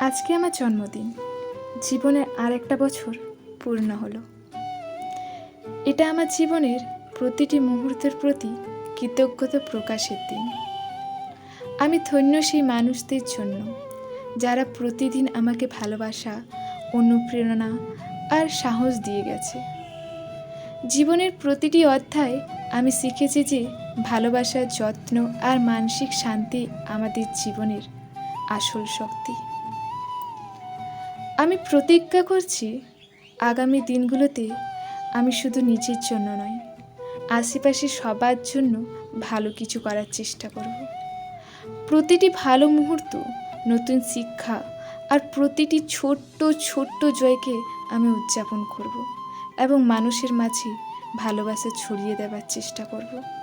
আজকে আমার জন্মদিন। জীবনের আরেকটা বছর পূর্ণ হলো। এটা আমার জীবনের প্রতিটি মুহূর্তের প্রতি কৃতজ্ঞতা প্রকাশের দিন। আমি ধন্য সেই মানুষদের জন্য যারা প্রতিদিন আমাকে ভালোবাসা, অনুপ্রেরণা আর সাহস দিয়ে গেছে। জীবনের প্রতিটি অধ্যায়ে আমি শিখেছি যে ভালোবাসার যত্ন আর মানসিক শান্তি আমাদের জীবনের আসল শক্তি। আমি প্রতিজ্ঞা করছি আগামী দিনগুলোতে আমি শুধু নিজের জন্য নয়, আশেপাশে সবার জন্য ভালো কিছু করার চেষ্টা করব। প্রতিটি ভালো মুহূর্ত, নতুন শিক্ষা আর প্রতিটি ছোট্ট ছোট্ট জয়কে আমি উদযাপন করব এবং মানুষের মাঝে ভালোবাসা ছড়িয়ে দেওয়ার চেষ্টা করব।